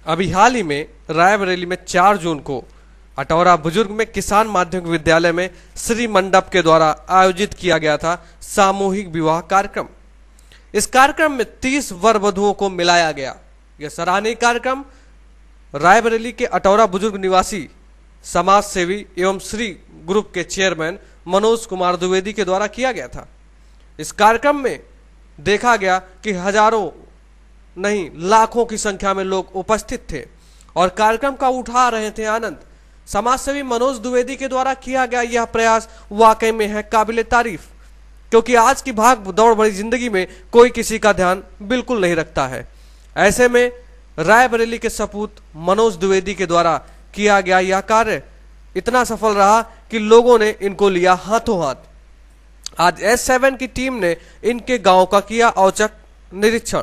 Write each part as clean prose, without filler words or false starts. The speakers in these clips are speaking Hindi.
अभी हाल ही में रायबरेली में 4 जून को अटौरा बुजुर्ग में किसान माध्यमिक विद्यालय में श्री मंडप के द्वारा आयोजित किया गया था सामूहिक विवाह कार्यक्रम। इस कार्यक्रम में 30 वर वधुओं को मिलाया गया। यह सराहनीय कार्यक्रम रायबरेली के अटौरा बुजुर्ग निवासी समाज सेवी एवं श्री ग्रुप के चेयरमैन मनोज कुमार द्विवेदी के द्वारा किया गया था। इस कार्यक्रम में देखा गया कि हजारों नहीं लाखों की संख्या में लोग उपस्थित थे और कार्यक्रम का उठा रहे थे आनंद। समाजसेवी मनोज द्विवेदी के द्वारा किया गया यह प्रयास वाकई में है काबिले तारीफ, क्योंकि आज की भाग दौड़ भरी जिंदगी में कोई किसी का ध्यान बिल्कुल नहीं रखता है। ऐसे में रायबरेली के सपूत मनोज द्विवेदी के द्वारा किया गया यह कार्य इतना सफल रहा कि लोगों ने इनको लिया हाथों हाथ। आज S7 की टीम ने इनके गांव का किया औचक निरीक्षण।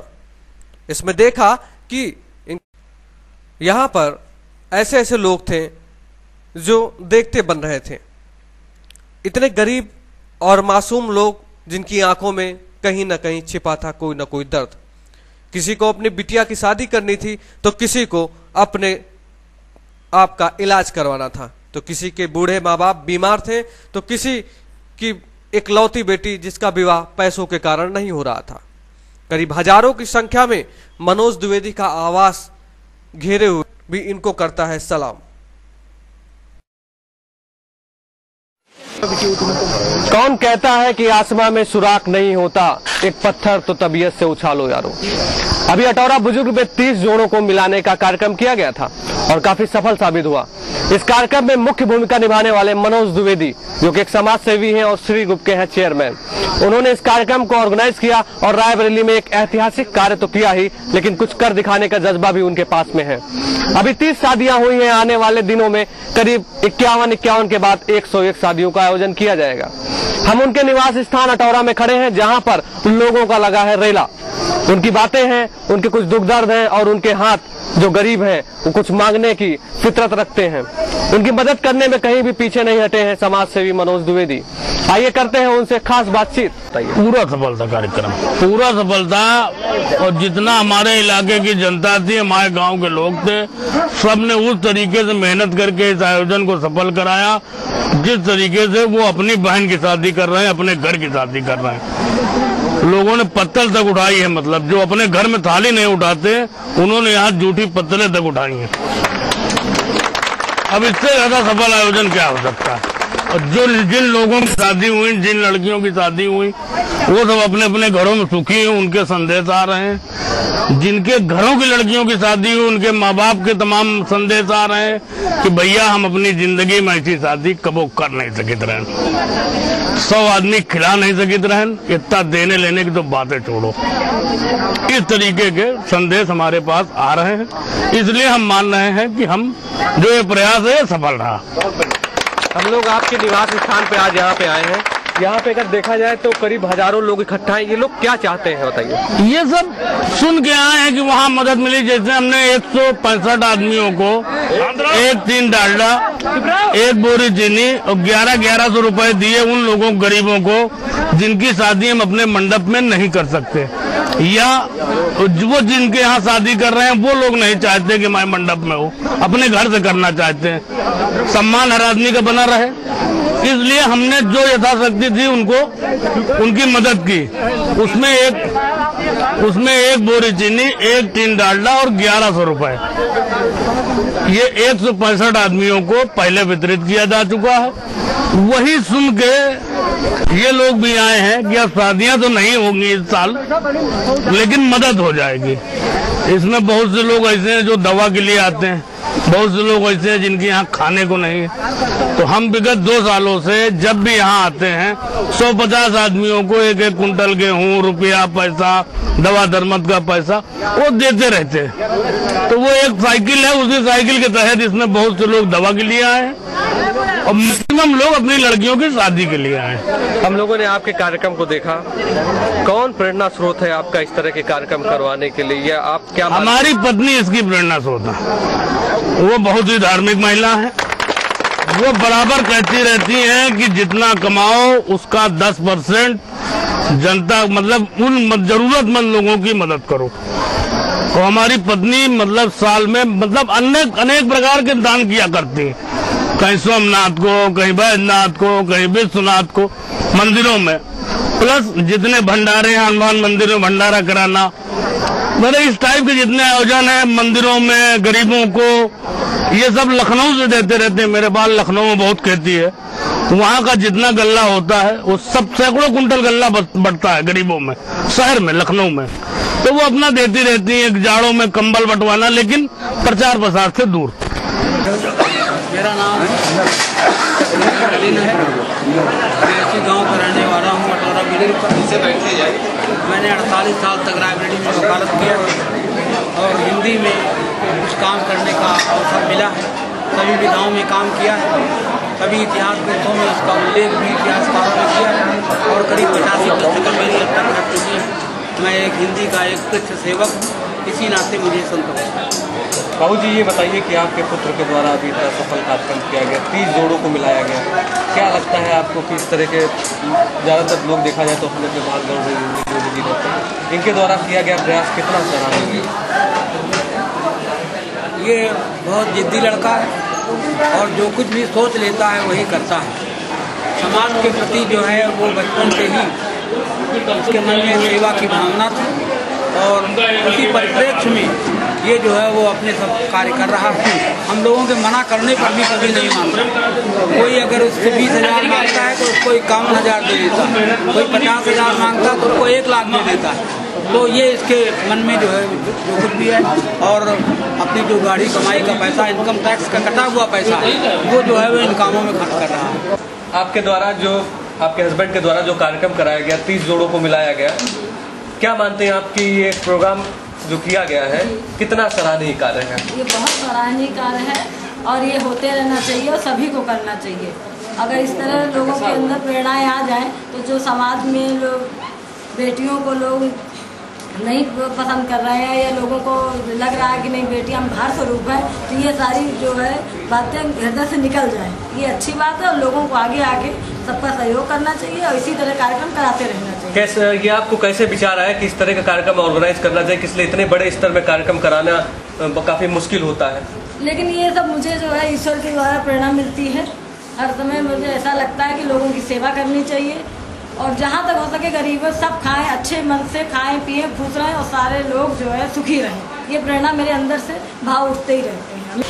इसमें देखा कि यहां पर ऐसे ऐसे लोग थे जो देखते बन रहे थे। इतने गरीब और मासूम लोग जिनकी आंखों में कहीं ना कहीं छिपा था कोई ना कोई दर्द। किसी को अपनी बिटिया की शादी करनी थी तो किसी को अपने आप का इलाज करवाना था, तो किसी के बूढ़े माँ बाप बीमार थे तो किसी की इकलौती बेटी जिसका विवाह पैसों के कारण नहीं हो रहा था। करीब हजारों की संख्या में मनोज द्विवेदी का आवास घेरे हुए भी इनको करता है सलाम। कौन कहता है कि आसमां में सुराख नहीं होता, एक पत्थर तो तबीयत से उछालो यारो। अभी अटौरा बुजुर्ग में 30 जोड़ों को मिलाने का कार्यक्रम किया गया था और काफी सफल साबित हुआ। इस कार्यक्रम में मुख्य भूमिका निभाने वाले मनोज द्विवेदी जो कि एक समाज सेवी हैं और श्री ग्रुप के हैं चेयरमैन, उन्होंने इस कार्यक्रम को ऑर्गेनाइज किया और रायबरेली में एक ऐतिहासिक कार्य तो किया ही, लेकिन कुछ कर दिखाने का जज्बा भी उनके पास में है। अभी 30 शादियां हुई हैं, आने वाले दिनों में करीब 51 के बाद 101 शादियों का आयोजन किया जाएगा। हम उनके निवास स्थान अटौरा में खड़े हैं जहां पर लोगों का लगा है रेला। उनकी बातें हैं, उनके कुछ दुख दर्द हैं और उनके हाथ जो गरीब हैं वो कुछ मांगने की फितरत रखते हैं। उनकी मदद करने में कहीं भी पीछे नहीं हटे हैं समाज सेवी मनोज द्विवेदी। आइए करते हैं उनसे खास बातचीत। पूरा सफल था कार्यक्रम, पूरा सफल था और जितना हमारे इलाके की जनता थी, हमारे गांव के लोग थे, सबने उस तरीके से मेहनत करके इस आयोजन को सफल कराया जिस तरीके से वो अपनी बहन की शादी कर रहे हैं, अपने घर की शादी कर रहे हैं। लोगों ने पत्तल तक उठाई है, मतलब जो अपने घर में थाली नहीं उठाते उन्होंने यहाँ जूठी पत्तलें तक उठाई हैं। अब इससे ज्यादा सफल आयोजन क्या हो सकता है। और जो जिन लोगों की शादी हुई, जिन लड़कियों की शादी हुई, वो सब अपने अपने घरों में सुखी हैं, उनके संदेश आ रहे हैं। जिनके घरों की लड़कियों की शादी हुई, उनके माँ बाप के तमाम संदेश आ रहे हैं कि भैया हम अपनी जिंदगी में ऐसी शादी कबो कर नहीं सकित रहन, 100 आदमी खिला नहीं सकित रहन, इतना देने लेने की तो बातें छोड़ो। इस तरीके के संदेश हमारे पास आ रहे हैं, इसलिए हम मान रहे हैं कि हम जो ये प्रयास है सफल रहा। हम लोग आपके निवास स्थान पे आज यहाँ पे आए हैं। यहाँ पे अगर देखा जाए तो करीब हजारों लोग इकट्ठा हैं। ये लोग क्या चाहते हैं बताइए। ये सब सुन के आए हैं कि वहाँ मदद मिली। जैसे हमने 165 आदमियों को 1 डालडा, 1 बोरी चीनी और 1100 रुपए दिए उन लोगों गरीबों को जिनकी शादी हम अपने मंडप में नहीं कर सकते, या वो जिनके यहाँ शादी कर रहे हैं वो लोग नहीं चाहते कि मैं मंडप में हो, अपने घर से करना चाहते हैं। सम्मान हर आदमी का बना रहे, इसलिए हमने जो यथाशक्ति थी उनको उनकी मदद की। उसमें 1 बोरी चीनी, 1 टीन डालडा और 1100 रुपए ये 165 आदमियों को पहले वितरित किया जा चुका है। वही सुन के ये लोग भी आए हैं कि अब शादियां तो नहीं होंगी इस साल, लेकिन मदद हो जाएगी। इसमें बहुत से लोग ऐसे हैं जो दवा के लिए आते हैं, बहुत से लोग ऐसे हैं जिनके यहाँ खाने को नहीं है। तो हम विगत 2 सालों से जब भी यहाँ आते हैं 150 आदमियों को 1-1 कुंटल गेहूँ, रुपया, पैसा, दवा दरमद का पैसा वो देते रहते हैं। तो वो एक साइकिल है, उसी साइकिल के तहत इसमें बहुत से लोग दवा के लिए आए हैं और मैक्सिमम लोग अपनी लड़कियों की शादी के लिए आए। हम लोगों ने आपके कार्यक्रम को देखा, कौन प्रेरणा स्रोत है आपका इस तरह के कार्यक्रम करवाने के लिए, या आप क्या? हमारी पत्नी इसकी प्रेरणा स्रोत है। वो बहुत ही धार्मिक महिला है। वो बराबर कहती रहती हैं कि जितना कमाओ उसका 10% जनता मतलब उन जरूरतमंद लोगों की मदद करो। और हमारी पत्नी मतलब साल में मतलब अनेक प्रकार के दान किया करती है, कहीं सोमनाथ को, कहीं बैजनाथ को, कहीं विश्वनाथ को, मंदिरों में, प्लस जितने भंडारे हैं हनुमान मंदिर में भंडारा कराना, मेरे इस टाइप के जितने आयोजन है मंदिरों में गरीबों को, ये सब लखनऊ से देते रहते हैं। मेरे बाल लखनऊ में बहुत खेती है, वहाँ का जितना गल्ला होता है वो सब सैकड़ों कुंटल गल्ला बढ़ता है गरीबों में, शहर में लखनऊ में, तो वो अपना देती रहती है। जाड़ों में कंबल बंटवाना, लेकिन प्रचार प्रसार से दूर। मेरा नाम मैं इसी गाँव का रहने वाला हूँ, अटौरा बुजुर्ग। मैंने 48 साल तक रायबरेली में वकालत किया और हिंदी में कुछ काम करने का अवसर मिला है। सभी विधाओं में काम किया है, सभी इतिहास ग्रंथों में उसका उल्लेख भी इतिहासकारों ने किया है और करीब 85 पुस्तकें मेरी अब तक रख चुकी हैं। मैं एक हिंदी का एक तुच्छ सेवक हूँ, इसी नाते मुझे संतोष है। बाबू जी, ये बताइए कि आपके पुत्र के द्वारा अभी इतना सफल कार्यक्रम किया गया, 30 जोड़ों को मिलाया गया, क्या लगता है आपको कि इस तरह के ज़्यादातर लोग देखा जाए तो अपने अपने भाग जी रहते हैं, इनके द्वारा किया गया प्रयास कितना सराहनीय है? ये बहुत जिद्दी लड़का है और जो कुछ भी सोच लेता है वही करता है। समाज के प्रति जो है वो बचपन से ही उसके मन में सेवा की भावना थी और उसी परिप्रेक्ष्य में ये जो है वो अपने सब कार्य कर रहा है। हम लोगों के मना करने पर भी कभी नहीं मानता। कोई अगर उससे 20,000 मांगता है तो उसको 51,000 दे देता है, कोई 50,000 मांगता है तो उसको 1 लाख दे देता है। तो ये इसके मन में जो है जो कुछ भी है और अपनी जो गाड़ी कमाई का पैसा, इनकम टैक्स का कटा हुआ पैसा है, वो जो है वो इन कामों में खर्च कर रहा है। आपके द्वारा जो आपके हस्बैंड के द्वारा जो कार्यक्रम कराया गया, 30 जोड़ों को मिलाया गया, क्या मानते हैं आपकी ये प्रोग्राम जो किया गया है कितना सराहनीय कार्य है? ये बहुत सराहनीय कार्य है और ये होते रहना चाहिए और सभी को करना चाहिए। अगर इस तरह लोगों के अंदर प्रेरणाएं आ जाएं तो जो समाज में लोग बेटियों को लोग नहीं पसंद कर रहे हैं या लोगों को लग रहा है कि नहीं बेटियां भार स्वरूप है, तो ये सारी जो है बातें हृदय से निकल जाएं, ये अच्छी बात है और लोगों को आगे आके सबका सहयोग करना चाहिए और इसी तरह कार्यक्रम कराते रहना चाहिए। कैसे ये आपको कैसे विचार आया कि इस तरह का कार्यक्रम ऑर्गेनाइज करना चाहिए, किस लिए इतने बड़े स्तर में कार्यक्रम कराना काफी मुश्किल होता है? लेकिन ये सब मुझे जो है ईश्वर के द्वारा प्रेरणा मिलती है। हर समय मुझे ऐसा लगता है कि लोगों की सेवा करनी चाहिए और जहाँ तक हो सके गरीब सब खाएं, अच्छे मन से खाएं पिए, खुश रहें और सारे लोग जो है सुखी रहें। ये प्रेरणा मेरे अंदर से भाव उठते ही रहते हैं।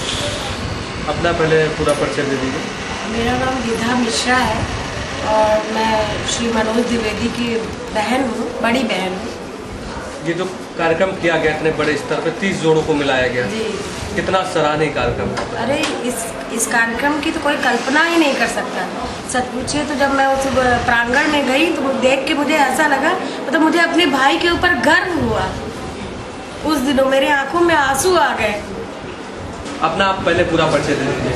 अपना पहले पूरा परिचय दे दीजिए। मेरा नाम गीता मिश्रा है और मैं श्री मनोज द्विवेदी की बहन हूँ, बड़ी बहन हूँ। ये जो कार्यक्रम किया गया इतने बड़े स्तर पे 30 जोड़ों को मिलाया गया जी, कितना सराहनीय कार्यक्रम है। अरे इस कार्यक्रम की तो कोई कल्पना ही नहीं कर सकता। सच पूछिए तो जब मैं उस प्रांगण में गई तो देख के मुझे ऐसा लगा, मतलब मुझे अपने भाई के ऊपर गर्व हुआ। उस दिनों मेरे आंखों में आंसू आ गए। अपना आप पहले पूरा परिचय दे दीजिए।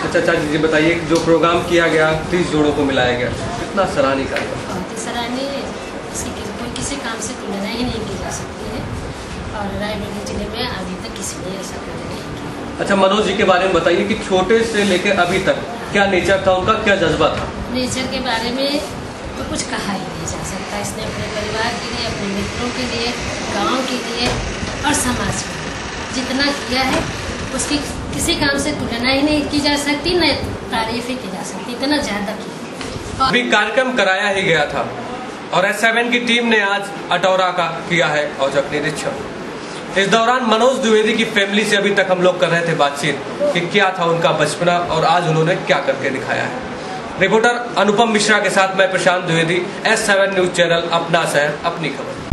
अच्छा चाची जी बताइए, जो प्रोग्राम किया गया 30 जोड़ों को मिलाया गया कितना सराहनीय कार्यक्रम? सराहनीय, कोई किसी काम से तुलना ही नहीं की जा सकती है और रायबरेली जिले में अभी तक किसी ने ऐसा कार्य नहीं किया। अच्छा मनोज जी के बारे में बताइए कि छोटे से लेकर अभी तक क्या नेचर था उनका, क्या जज्बा था? नेचर के बारे में तो कुछ कहा ही नहीं जा सकता। इसने अपने परिवार के लिए, अपने मित्रों के लिए, गाँव के लिए और समाज के लिए जितना किया है उसकी किसी काम से तुलना ही नहीं की जा सकती, न तारीफ ही की जा सकती, इतना ज़्यादा किया। अभी कार्यक्रम कराया ही गया था और S7 की टीम ने आज अटौरा का किया है औचक निरीक्षण। इस दौरान मनोज द्विवेदी की फैमिली से अभी तक हम लोग कर रहे थे बातचीत कि क्या था उनका बचपना और आज उन्होंने क्या करके दिखाया है। रिपोर्टर अनुपम मिश्रा के साथ मैं प्रशांत द्विवेदी, S7 न्यूज चैनल, अपना शहर अपनी खबर।